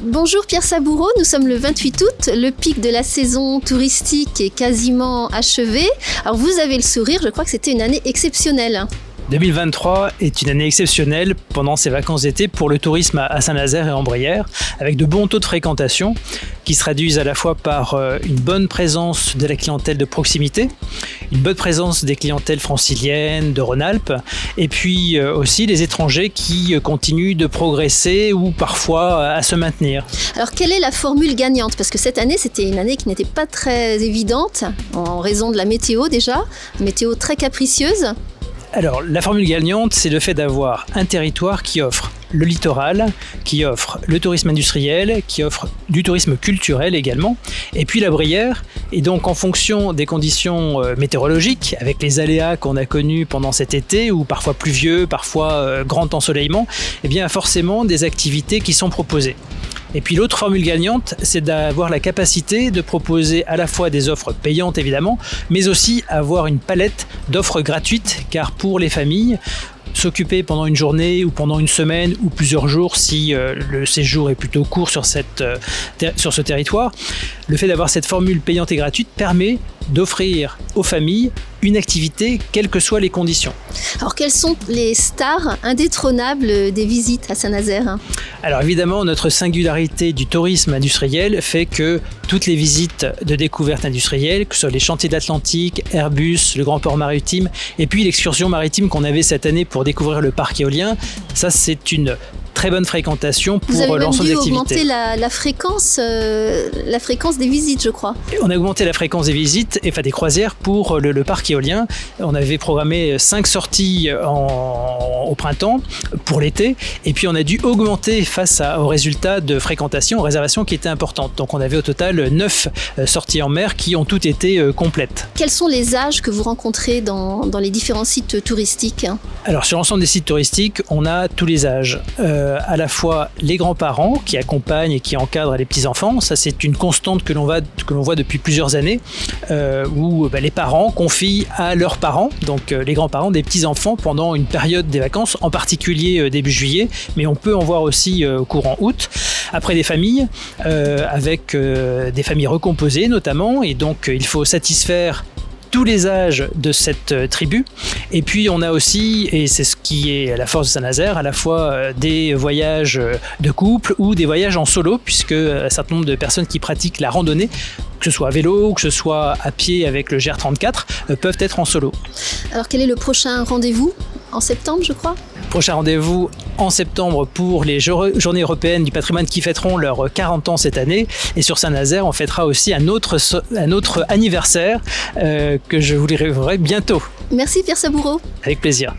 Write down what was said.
Bonjour Pierre Saboureau, nous sommes le 28 août, le pic de la saison touristique est quasiment achevé. Alors vous avez le sourire, je crois que c'était une année exceptionnelle. 2023 est une année exceptionnelle pendant ces vacances d'été pour le tourisme à Saint-Nazaire et en Brière, avec de bons taux de fréquentation qui se traduisent à la fois par une bonne présence de la clientèle de proximité, une bonne présence des clientèles franciliennes, de Rhône-Alpes, et puis aussi les étrangers qui continuent de progresser ou parfois à se maintenir. Alors quelle est la formule gagnante? Parce que cette année, c'était une année qui n'était pas très évidente, en raison de la météo déjà, météo très capricieuse. Alors, la formule gagnante, c'est le fait d'avoir un territoire qui offre le littoral, qui offre le tourisme industriel, qui offre du tourisme culturel également, et puis la Brière. Et donc, en fonction des conditions météorologiques, avec les aléas qu'on a connus pendant cet été, ou parfois pluvieux, parfois grand ensoleillement, eh bien, forcément des activités qui sont proposées. Et puis l'autre formule gagnante, c'est d'avoir la capacité de proposer à la fois des offres payantes évidemment, mais aussi avoir une palette d'offres gratuites, car pour les familles, s'occuper pendant une journée ou pendant une semaine ou plusieurs jours si le séjour est plutôt court sur ce territoire, le fait d'avoir cette formule payante et gratuite permet d'offrir aux familles une activité, quelles que soient les conditions. Alors quelles sont les stars indétrônables des visites à Saint-Nazaire? Alors évidemment, notre singularité du tourisme industriel fait que toutes les visites de découverte industrielle, que ce soit les chantiers de l'Atlantique, Airbus, le Grand Port Maritime, et puis l'excursion maritime qu'on avait cette année pour découvrir le parc éolien, ça c'est une très bonne fréquentation pour l'ensemble des activités. Vous avez augmenté la fréquence des visites, je crois. On a augmenté la fréquence des visites, enfin des croisières pour le parc éolien. On avait programmé 5 sorties au printemps pour l'été, et puis on a dû augmenter face aux résultats de fréquentation, aux réservations qui étaient importantes. Donc on avait au total 9 sorties en mer qui ont toutes été complètes. Quels sont les âges que vous rencontrez dans les différents sites touristiques? Alors sur l'ensemble des sites touristiques, on a tous les âges. À la fois les grands-parents qui accompagnent et qui encadrent les petits-enfants, ça c'est une constante que l'on voit depuis plusieurs années, où les parents confient à leurs parents, donc les grands-parents des petits-enfants pendant une période des vacances, en particulier début juillet, mais on peut en voir aussi courant août. Après des familles, avec des familles recomposées notamment, et donc il faut satisfaire tous les âges de cette tribu. Et puis on a aussi, et c'est ce qui est la force de Saint-Nazaire, à la fois des voyages de couple ou des voyages en solo, puisque un certain nombre de personnes qui pratiquent la randonnée, que ce soit à vélo ou que ce soit à pied avec le GR34, peuvent être en solo. Alors quel est le prochain rendez-vous? En septembre, je crois? Prochain rendez-vous en septembre pour les Journées européennes du patrimoine qui fêteront leurs 40 ans cette année. Et sur Saint-Nazaire, on fêtera aussi un autre anniversaire que je vous livrerai bientôt. Merci Pierre Saboureau. Avec plaisir.